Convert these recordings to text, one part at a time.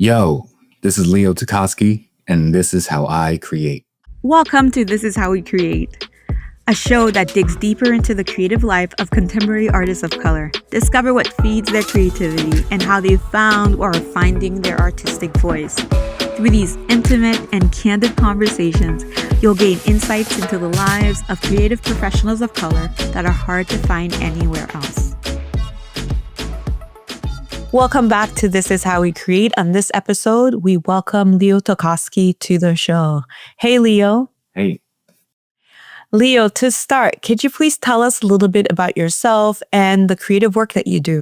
Yo, this is Leo Tecosky, and this is how I create. Welcome to This Is How We Create, a show that digs deeper into the creative life of contemporary artists of color. Discover what feeds their creativity and how they found or are finding their artistic voice. Through these intimate and candid conversations, you'll gain insights into the lives of creative professionals of color that are hard to find anywhere else. Welcome back to This Is How We Create. On this episode, we welcome Leo Tecosky to the show. Hey, Leo. Hey. Leo, to start, could you please tell us a little bit about yourself and the creative work that you do?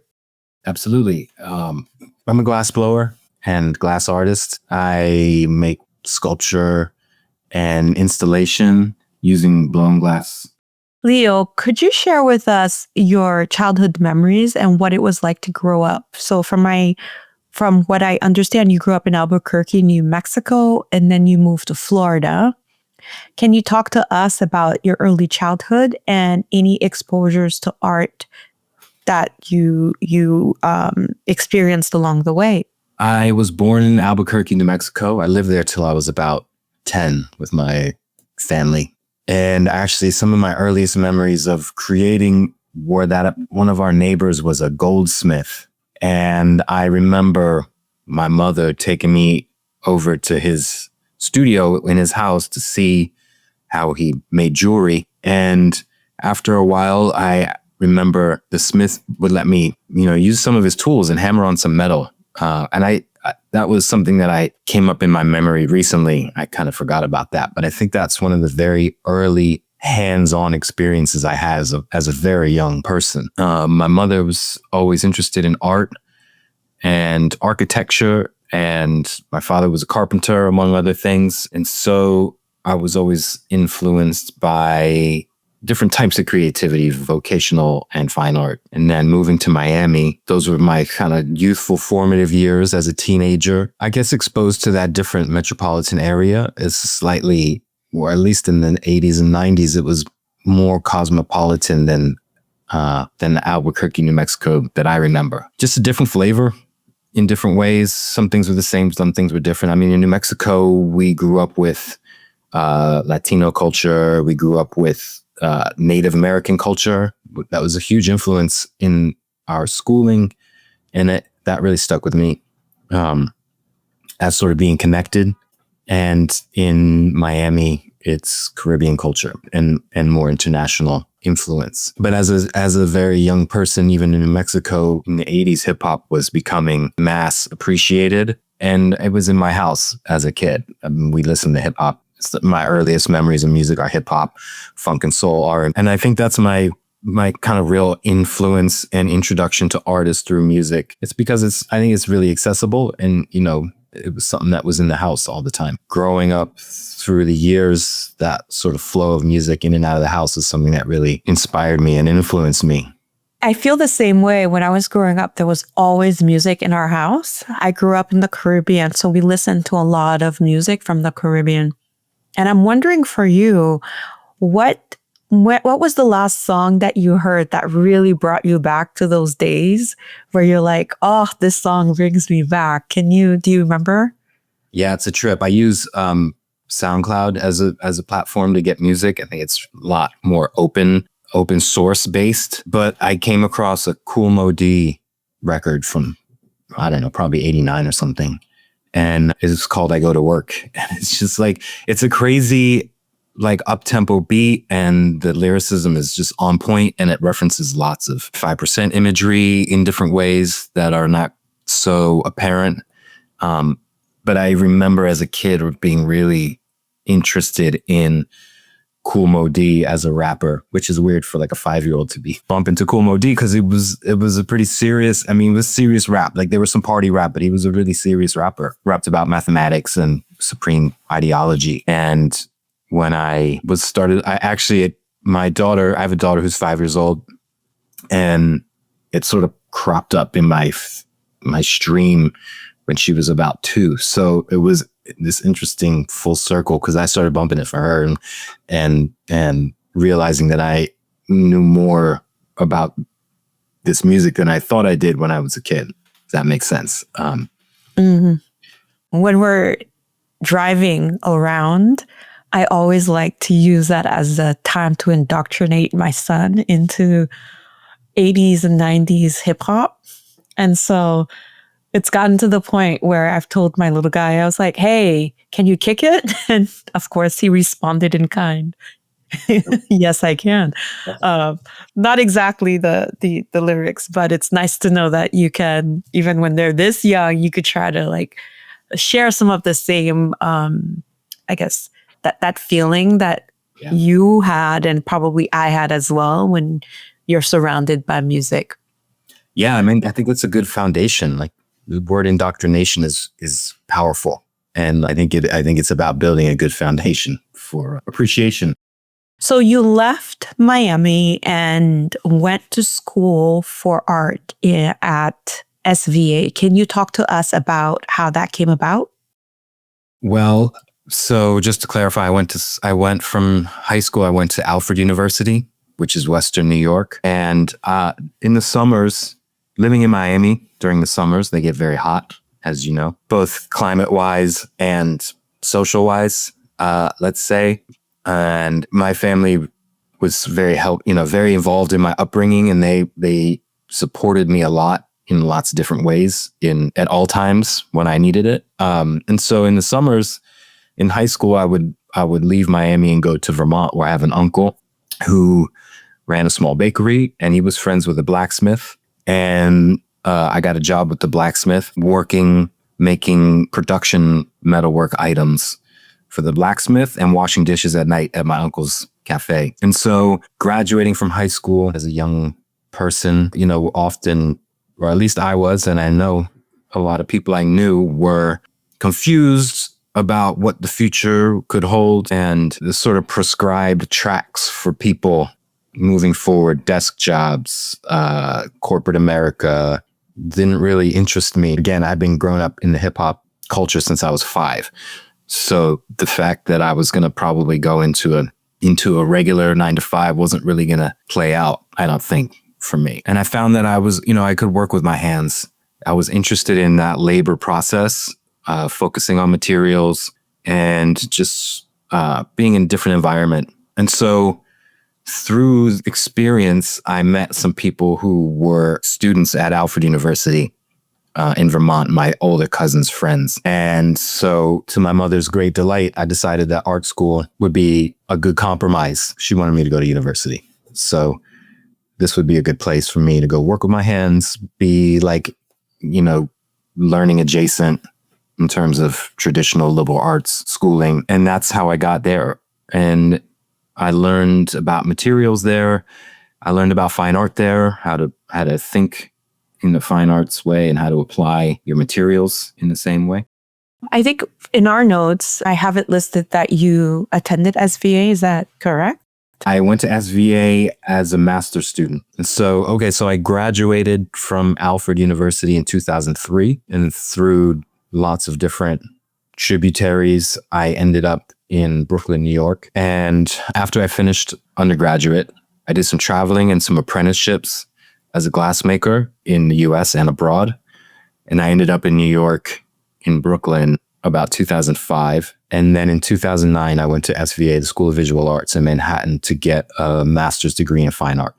Absolutely. I'm a glassblower and glass artist. I make sculpture and installation using blown glass. Leo, could you share with us your childhood memories and what it was like to grow up? So from what I understand, you grew up in Albuquerque, New Mexico, and then you moved to Florida. Can you talk to us about your early childhood and any exposures to art that you experienced along the way? I was born in Albuquerque, New Mexico. I lived there till I was about 10 with my family. And actually, some of my earliest memories of creating were that one of our neighbors was a goldsmith. And I remember my mother taking me over to his studio in his house to see how he made jewelry. And after a while, I remember the smith would let me, use some of his tools and hammer on some metal. And that was something that I came up in my memory recently. I kind of forgot about that, but I think that's one of the very early hands-on experiences I had as a very young person. My mother was always interested in art and architecture, and my father was a carpenter, among other things. And so I was always influenced by different types of creativity, vocational and fine art. And then moving to Miami, those were my kind of youthful formative years as a teenager. I guess exposed to that different metropolitan area is slightly, or at least in the 80s and 90s, it was more cosmopolitan than the Albuquerque, New Mexico that I remember. Just a different flavor in different ways. Some things were the same, some things were different. I mean, in New Mexico, we grew up with Latino culture. We grew up with Native American culture. That was a huge influence in our schooling, and that really stuck with me as sort of being connected. And in Miami, it's Caribbean culture and more international influence. But as a very young person, even in New Mexico in the 80s, hip hop was becoming mass appreciated, and it was in my house as a kid. I mean, we listened to hip hop. My earliest memories of music are hip hop, funk and soul art. And I think that's my kind of real influence and introduction to artists through music. It's because I think it's really accessible, and, it was something that was in the house all the time. Growing up through the years, that sort of flow of music in and out of the house is something that really inspired me and influenced me. I feel the same way. When I was growing up, there was always music in our house. I grew up in the Caribbean, so we listened to a lot of music from the Caribbean. And I'm wondering for you, what was the last song that you heard that really brought you back to those days where you're like, oh, this song brings me back? Do you remember? Yeah, it's a trip. I use SoundCloud as a platform to get music. I think it's a lot more open source based. But I came across a Kool Moe Dee record from, I don't know, probably 89 or something. And it's called I Go to Work. And it's just like, it's a crazy, like, up-tempo beat, and the lyricism is just on point, and it references lots of 5% imagery in different ways that are not so apparent. But I remember as a kid being really interested in Kool Moe Dee as a rapper, which is weird for like a 5-year-old to be bump into Kool Moe Dee, because it was a pretty serious, it was serious rap. Like, there was some party rap, but he was a really serious rapper. Rapped about mathematics and supreme ideology. And when I my daughter, I have a daughter who's 5 years old, and it sort of cropped up in my stream when she was about 2. So it was this interesting full circle, because I started bumping it for her and realizing that I knew more about this music than I thought I did when I was a kid. If that makes sense. Mm-hmm. when we're driving around, I always like to use that as a time to indoctrinate my son into 80s and 90s hip hop. And so it's gotten to the point where I've told my little guy, I was like, hey, can you kick it? And of course, he responded in kind. Yes, I can. Not exactly the lyrics, but it's nice to know that you can, even when they're this young, you could try to like share some of the same, I guess, that feeling that you had and probably I had as well when you're surrounded by music. Yeah, I mean, I think that's a good foundation. Like the word indoctrination is powerful, and I think it's about building a good foundation for appreciation. So you left Miami and went to school for art at SVA. Can you talk to us about how that came about? Well, so just to clarify, I went from high school. I went to Alfred University, which is Western New York, and in the summers, living in Miami during the summers, they get very hot, as you know, both climate-wise and social-wise. Let's say. And my family was very involved in my upbringing, and they supported me a lot in lots of different ways at all times when I needed it. And so in the summers in high school, I would leave Miami and go to Vermont, where I have an uncle who ran a small bakery, and he was friends with a blacksmith. And I got a job with the blacksmith, making production metalwork items for the blacksmith and washing dishes at night at my uncle's cafe. And so graduating from high school as a young person, often, or at least I was, and I know a lot of people I knew were confused about what the future could hold and the sort of prescribed tracks for people moving forward, desk jobs, corporate America, didn't really interest me. Again, I've been growing up in the hip hop culture since I was 5. So the fact that I was going to probably go into a regular 9-to-5 wasn't really going to play out, I don't think, for me. And I found that I could work with my hands. I was interested in that labor process, focusing on materials and just being in a different environment. And so through experience, I met some people who were students at Alfred University in Vermont, my older cousin's friends. And so to my mother's great delight, I decided that art school would be a good compromise. She wanted me to go to university. So this would be a good place for me to go work with my hands, be like, learning adjacent in terms of traditional liberal arts schooling. And that's how I got there. And I learned about materials there. I learned about fine art there, how to think in the fine arts way and how to apply your materials in the same way. I think in our notes, I have it listed that you attended SVA. Is that correct? I went to SVA as a master's student. And so I graduated from Alfred University in 2003, and through lots of different tributaries, I ended up in Brooklyn, New York. And after I finished undergraduate, I did some traveling and some apprenticeships as a glassmaker in the US and abroad. And I ended up in New York, in Brooklyn, about 2005. And then in 2009, I went to SVA, the School of Visual Arts in Manhattan, to get a master's degree in fine art.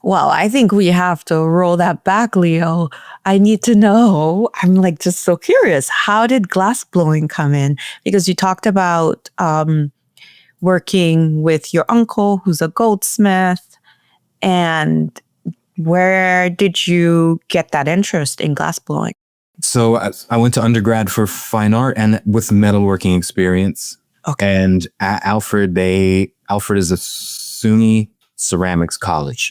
Well, I think we have to roll that back, Leo. I need to know, I'm like just so curious, how did glassblowing come in? Because you talked about working with your uncle, who's a goldsmith, and where did you get that interest in glassblowing? So I went to undergrad for fine art and with metalworking experience. Okay. And at Alfred is a SUNY ceramics college,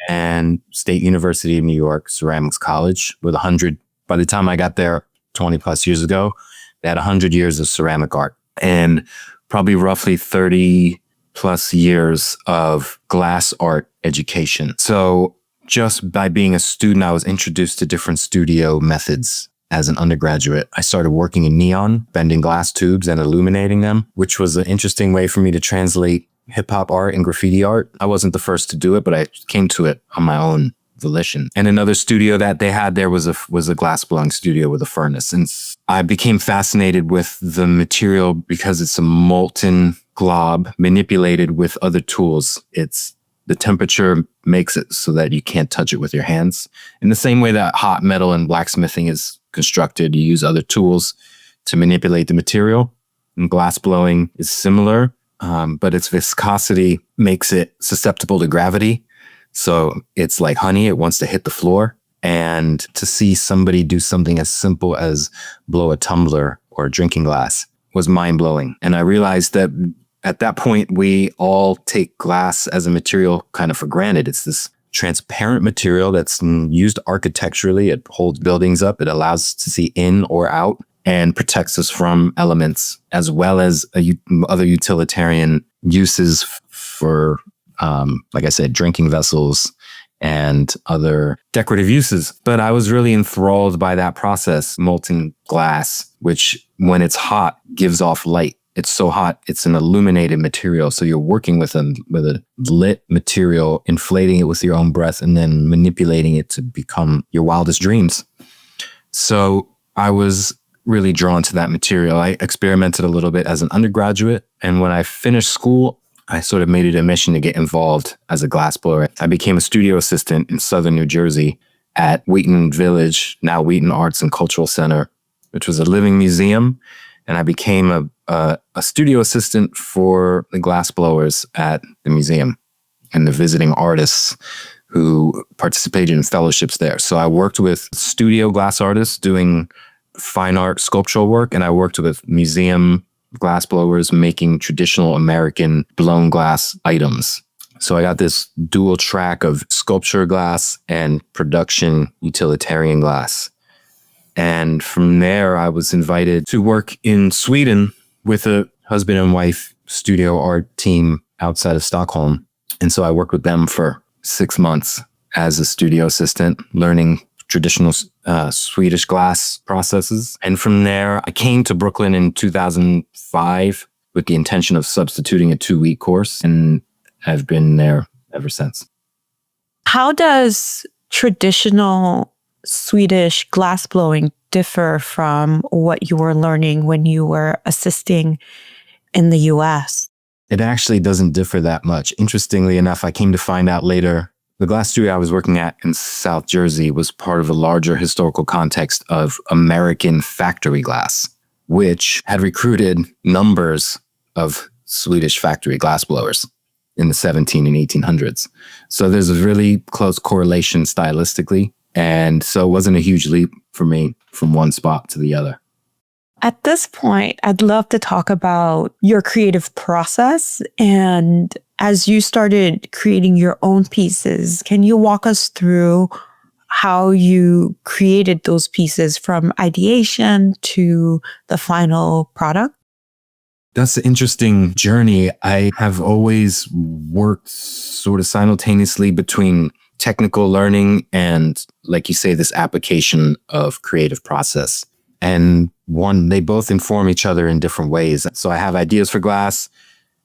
and State University of New York ceramics college with 100. By the time I got there 20 plus years ago, they had 100 years of ceramic art and probably roughly 30 plus years of glass art education. So just by being a student, I was introduced to different studio methods. As an undergraduate, I started working in neon, bending glass tubes and illuminating them, which was an interesting way for me to translate hip hop art and graffiti art. I wasn't the first to do it, but I came to it on my own volition. And another studio that they had there was a glass blowing studio with a furnace. And I became fascinated with the material because it's a molten glob manipulated with other tools. The temperature makes it so that you can't touch it with your hands. In the same way that hot metal and blacksmithing is constructed, you use other tools to manipulate the material. And glass blowing is similar, but its viscosity makes it susceptible to gravity. So it's like honey, it wants to hit the floor. And to see somebody do something as simple as blow a tumbler or a drinking glass was mind-blowing. And I realized that at that point, we all take glass as a material kind of for granted. It's this transparent material that's used architecturally. It holds buildings up. It allows us to see in or out and protects us from elements, as well as other utilitarian uses for, like I said, drinking vessels and other decorative uses. But I was really enthralled by that process, molten glass, which when it's hot gives off light. It's so hot, it's an illuminated material. So you're working with a lit material, inflating it with your own breath, and then manipulating it to become your wildest dreams. So I was really drawn to that material. I experimented a little bit as an undergraduate. And when I finished school, I sort of made it a mission to get involved as a glassblower. I became a studio assistant in southern New Jersey at Wheaton Village, now Wheaton Arts and Cultural Center, which was a living museum. And I became a studio assistant for the glassblowers at the museum and the visiting artists who participated in fellowships there. So I worked with studio glass artists doing fine art sculptural work, and I worked with museum glassblowers making traditional American blown glass items. So I got this dual track of sculpture glass and production utilitarian glass. And from there, I was invited to work in Sweden with a husband and wife studio art team outside of Stockholm. And so I worked with them for 6 months as a studio assistant, learning traditional Swedish glass processes. And from there, I came to Brooklyn in 2005 with the intention of substituting a 2-week course. And I've been there ever since. How does traditional Swedish glassblowing differ from what you were learning when you were assisting in the US? It actually doesn't differ that much. Interestingly enough, I came to find out later, the glass studio I was working at in South Jersey was part of a larger historical context of American factory glass, which had recruited numbers of Swedish factory glassblowers in the 17 and 1800s. So there's a really close correlation stylistically. And so it wasn't a huge leap for me from one spot to the other. At this point, I'd love to talk about your creative process. And as you started creating your own pieces, can you walk us through how you created those pieces from ideation to the final product? That's an interesting journey. I have always worked sort of simultaneously between technical learning and, like you say, this application of creative process. And they both inform each other in different ways. So I have ideas for glass,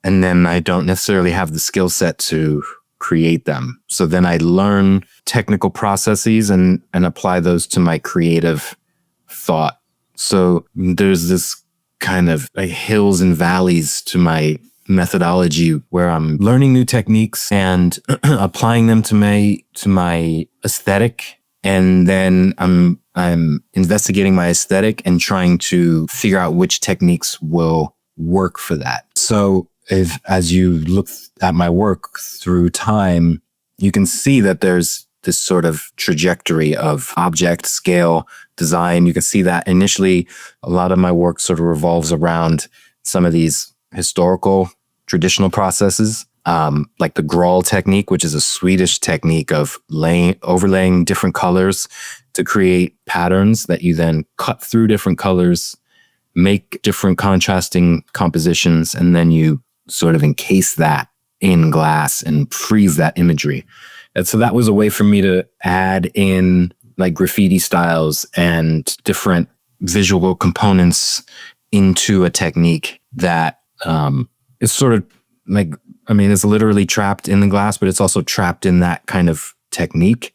and then I don't necessarily have the skill set to create them. So then I learn technical processes and apply those to my creative thought. So there's this kind of hills and valleys to my methodology where I'm learning new techniques and applying them to my aesthetic. And then I'm investigating my aesthetic and trying to figure out which techniques will work for that. So as you look at my work through time, you can see that there's this sort of trajectory of object, scale, design. You can see that initially a lot of my work sort of revolves around some of these historical traditional processes, like the Grawl technique, which is a Swedish technique of overlaying different colors to create patterns that you then cut through different colors, make different contrasting compositions, and then you sort of encase that in glass and freeze that imagery. And so that was a way for me to add in like graffiti styles and different visual components into a technique that is sort of like, it's literally trapped in the glass, but it's also trapped in that kind of technique.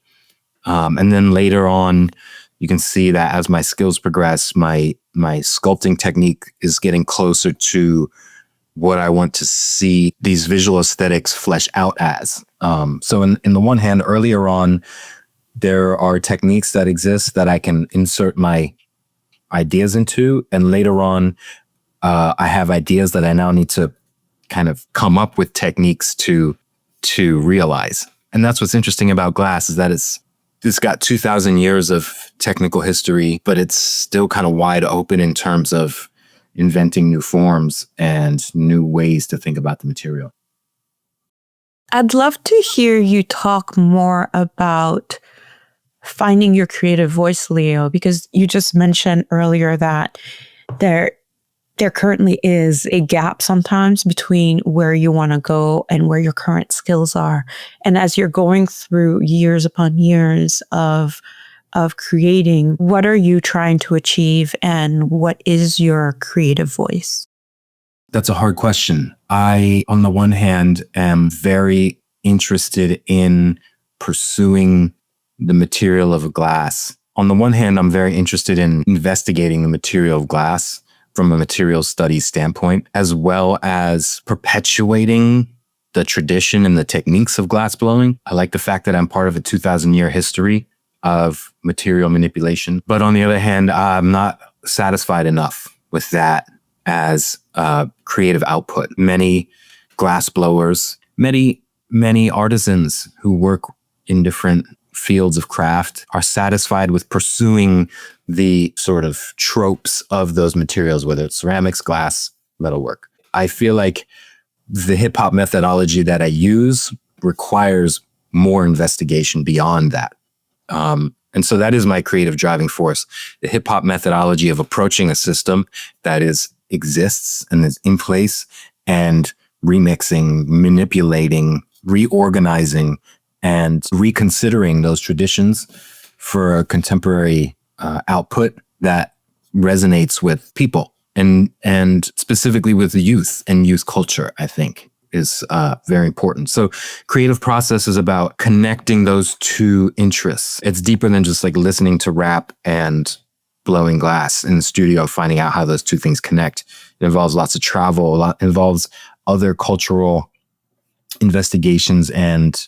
And then later on, you can see that as my skills progress, my sculpting technique is getting closer to what I want to see these visual aesthetics flesh out as. So in the one hand, earlier on, there are techniques that exist that I can insert my ideas into. And later on, I have ideas that I now need to kind of come up with techniques to realize. And that's what's interesting about glass, is that it's got 2,000 years of technical history, but it's still kind of wide open in terms of inventing new forms and new ways to think about the material. I'd love to hear you talk more about finding your creative voice, Leo, because you just mentioned earlier that there currently is a gap sometimes between where you want to go and where your current skills are. And as you're going through years upon years of creating, what are you trying to achieve and what is your creative voice? That's a hard question. I, on the one hand, am very interested in pursuing the material of glass. On the one hand, I'm very interested in investigating the material of glass from a material studies standpoint, as well as perpetuating the tradition and the techniques of glassblowing. I like the fact that I'm part of a 2,000-year history of material manipulation. But on the other hand, I'm not satisfied enough with that as creative output. Many glassblowers, many artisans who work in different fields of craft are satisfied with pursuing the sort of tropes of those materials, whether it's ceramics, glass, metalwork. I feel like the hip hop methodology that I use requires more investigation beyond that. And so that is my creative driving force. The hip hop methodology of approaching a system that exists and is in place and remixing, manipulating, reorganizing, and reconsidering those traditions for a contemporary output that resonates with people and specifically with the youth and youth culture, I think is very important. So creative process is about connecting those two interests. It's deeper than just like listening to rap and blowing glass in the studio, finding out how those two things connect. It involves lots of travel, it involves other cultural investigations and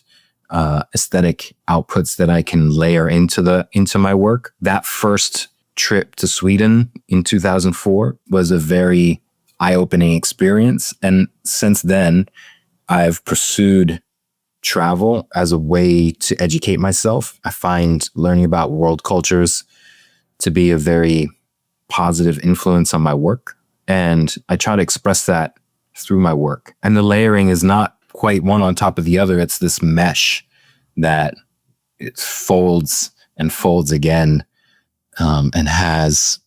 aesthetic outputs that I can layer into my work. That first trip to Sweden in 2004 was a very eye-opening experience. And since then, I've pursued travel as a way to educate myself. I find learning about world cultures to be a very positive influence on my work. And I try to express that through my work. And the layering is not quite one on top of the other. It's this mesh that it folds and folds again, and has,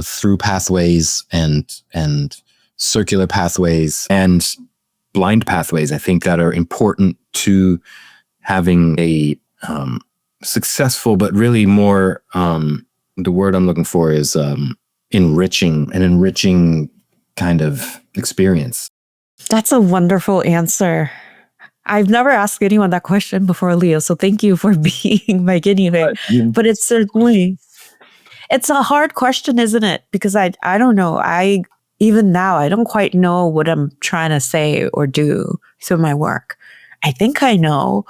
through pathways and circular pathways and blind pathways, I think, that are important to having a successful, but really more, the word I'm looking for is enriching kind of experience. That's a wonderful answer. I've never asked anyone that question before, Leo, so thank you for being my guinea pig. But it's certainly, it's a hard question, isn't it? Because I don't know. Even now, I don't quite know what I'm trying to say or do through my work. I think I know,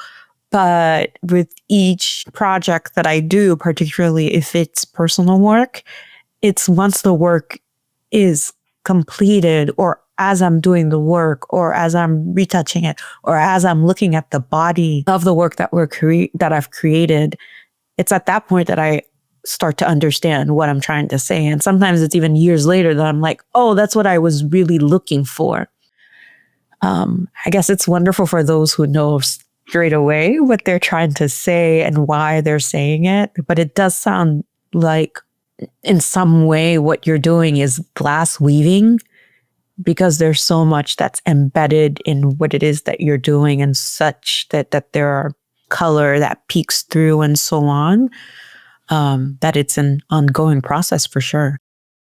but with each project that I do, particularly if it's personal work, it's once the work is completed, or as I'm doing the work, or as I'm retouching it, or as I'm looking at the body of the work that I've created, it's at that point that I start to understand what I'm trying to say. And sometimes it's even years later that I'm like, oh, that's what I was really looking for. I guess it's wonderful for those who know straight away what they're trying to say and why they're saying it. But it does sound like in some way what you're doing is glass weaving, because there's so much that's embedded in what it is that you're doing, and such that there are color that peeks through and so on, that it's an ongoing process for sure.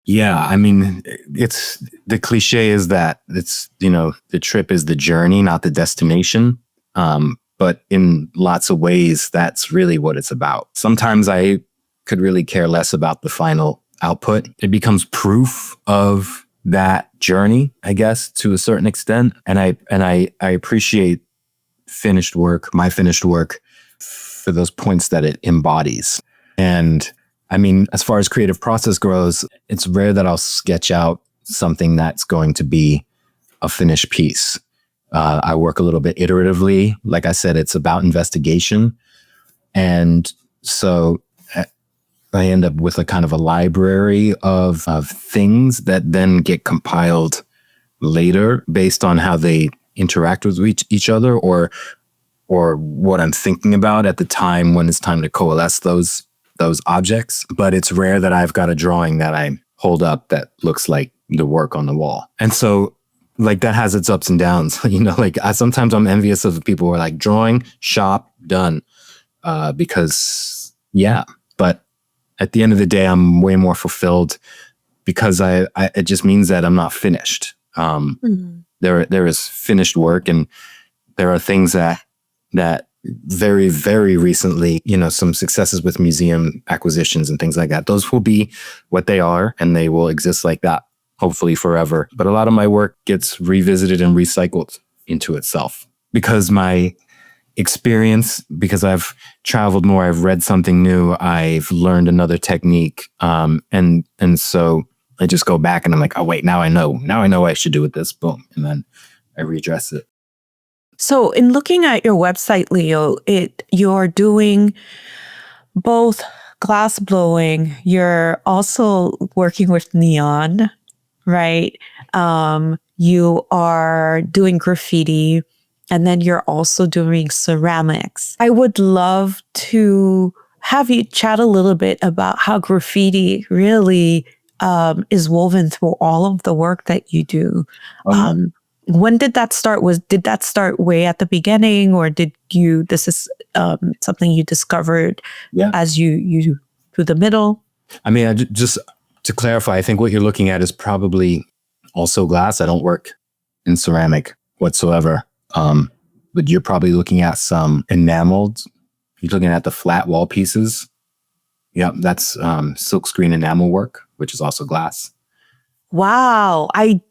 Yeah, I mean, it's the cliche is that it's, the trip is the journey, not the destination. But but in lots of ways, that's really what it's about. Sometimes I could really care less about the final output. It becomes proof of that journey, I guess, to a certain extent. And I appreciate finished work, my finished work, for those points that it embodies. And I mean, as far as creative process goes, it's rare that I'll sketch out something that's going to be a finished piece. I work a little bit iteratively. Like I said, it's about investigation. And so I end up with a kind of a library of things that then get compiled later based on how they interact with each other or what I'm thinking about at the time when it's time to coalesce those objects. But it's rare that I've got a drawing that I hold up that looks like the work on the wall. And so like that has its ups and downs. Like sometimes I'm envious of the people who are like drawing, shop, done. Because but at the end of the day, I'm way more fulfilled because it just means that I'm not finished. There is finished work, and there are things that very, very recently, some successes with museum acquisitions and things like that. Those will be what they are, and they will exist like that, hopefully forever. But a lot of my work gets revisited and recycled into itself because my experience, because I've traveled more, I've read something new, I've learned another technique. And so I just go back and I'm like, oh wait, now I know what I should do with this. Boom. And then I redress it. So in looking at your website, Leo, you're doing both glass blowing. You're also working with neon, right? You are doing graffiti, and then you're also doing ceramics. I would love to have you chat a little bit about how graffiti really is woven through all of the work that you do. When did that start? Did that start way at the beginning, or this is something you discovered as you through the middle? I mean, just to clarify, I think what you're looking at is probably also glass. I don't work in ceramic whatsoever. But you're probably looking at some enameled. You're looking at the flat wall pieces. Yep, that's silkscreen enamel work, which is also glass. Wow, I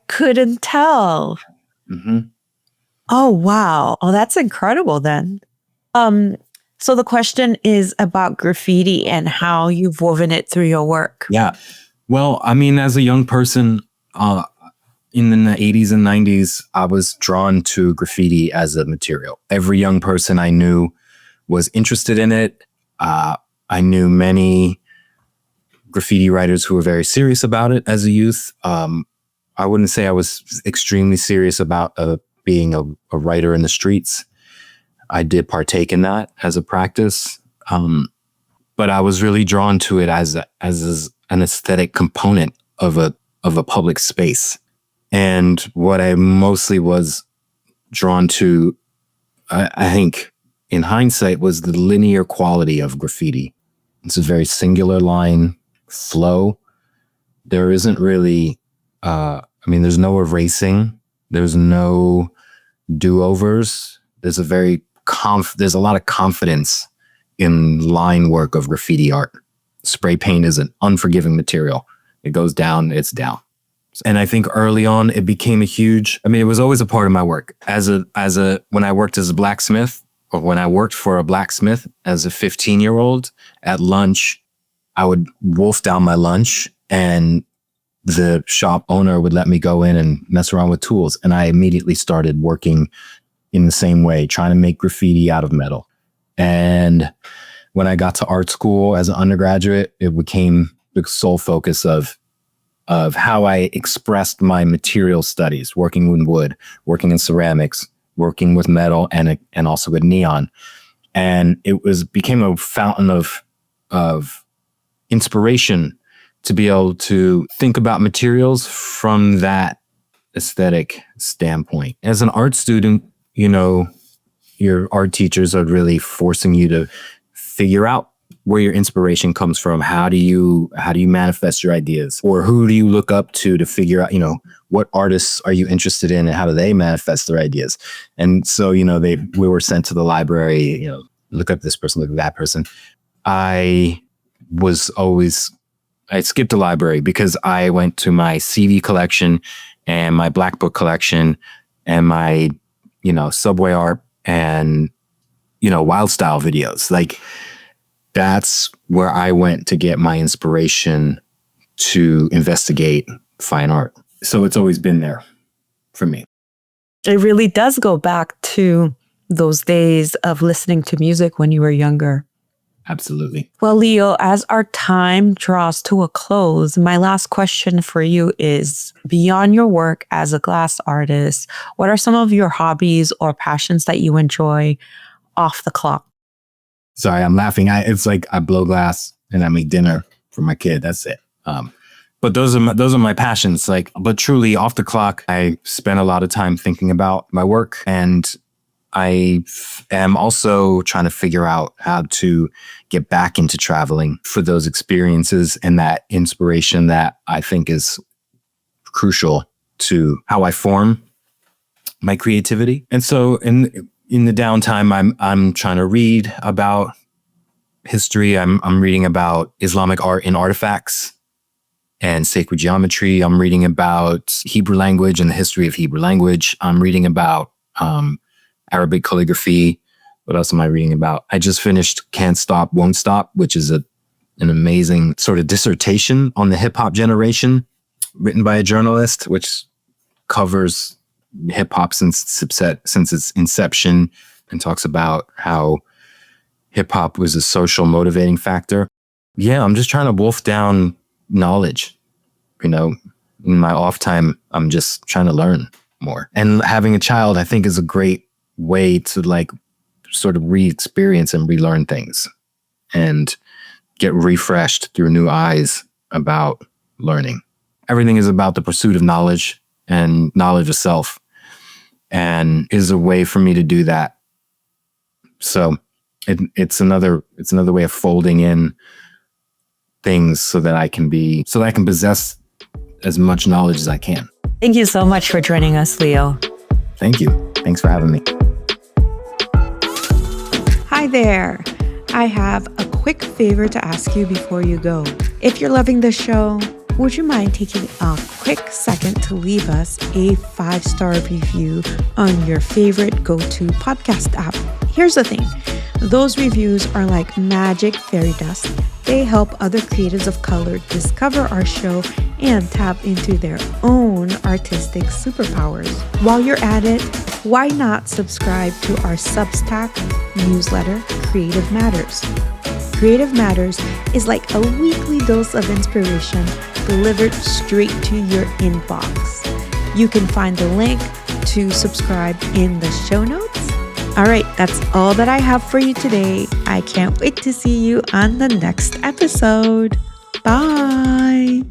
couldn't tell. Mm-hmm. Oh, wow. Oh, that's incredible then. So the question is about graffiti and how you've woven it through your work. Yeah. Well, I mean, as a young person, in the 80s and 90s, I was drawn to graffiti as a material. Every young person I knew was interested in it. I knew many graffiti writers who were very serious about it as a youth. I wouldn't say I was extremely serious about being a writer in the streets. I did partake in that as a practice. But I was really drawn to it as an aesthetic component of a public space. And what I mostly was drawn to, I think, in hindsight, was the linear quality of graffiti. It's a very singular line flow. There isn't really, there's no erasing. There's no do-overs. There's a lot of confidence in line work of graffiti art. Spray paint is an unforgiving material. It goes down, it's down. And I think early on it became it was always a part of my work. When I worked as a blacksmith, or when I worked for a blacksmith as a 15-year-old at lunch, I would wolf down my lunch and the shop owner would let me go in and mess around with tools. And I immediately started working in the same way, trying to make graffiti out of metal. And when I got to art school as an undergraduate, it became the sole focus of how I expressed my material studies, working with wood, working in ceramics, working with metal, and also with neon. And it became a fountain of inspiration to be able to think about materials from that aesthetic standpoint. As an art student, your art teachers are really forcing you to figure out where your inspiration comes from. How do you manifest your ideas? Or who do you look up to figure out, what artists are you interested in and how do they manifest their ideas? And so, we were sent to the library, look up this person, look at that person. I skipped the library because I went to my CV collection and my Black Book collection and my, subway art and, wild style videos. Like, that's where I went to get my inspiration to investigate fine art. So it's always been there for me. It really does go back to those days of listening to music when you were younger. Absolutely. Well, Leo, as our time draws to a close, my last question for you is, beyond your work as a glass artist, what are some of your hobbies or passions that you enjoy off the clock? Sorry, I'm laughing. It's like I blow glass and I make dinner for my kid. That's it. But those are my passions. But truly, off the clock, I spend a lot of time thinking about my work, and I am also trying to figure out how to get back into traveling for those experiences and that inspiration that I think is crucial to how I form my creativity. And so in the downtime, I'm trying to read about history. I'm reading about Islamic art and artifacts and sacred geometry. I'm reading about Hebrew language and the history of Hebrew language. I'm reading about Arabic calligraphy. What else am I reading about? I just finished Can't Stop, Won't Stop, which is an amazing sort of dissertation on the hip hop generation written by a journalist, which covers hip hop since its inception and talks about how hip hop was a social motivating factor. Yeah, I'm just trying to wolf down knowledge. In my off time, I'm just trying to learn more. And having a child, I think, is a great way to sort of re-experience and relearn things and get refreshed through new eyes about learning. Everything is about the pursuit of knowledge and knowledge of self, and is a way for me to do that. So it's another way of folding in things so that I can possess as much knowledge as I can. Thank you so much for joining us, Leo. Thank you. Thanks for having me. Hi there. I have a quick favor to ask you before you go. If you're loving the show, would you mind taking a quick second to leave us a 5-star review on your favorite go-to podcast app? Here's the thing. Those reviews are like magic fairy dust. They help other creatives of color discover our show and tap into their own artistic superpowers. While you're at it, why not subscribe to our Substack newsletter, Creative Matters? Creative Matters is like a weekly dose of inspiration delivered straight to your inbox. You can find the link to subscribe in the show notes. All right, that's all that I have for you today. I can't wait to see you on the next episode. Bye.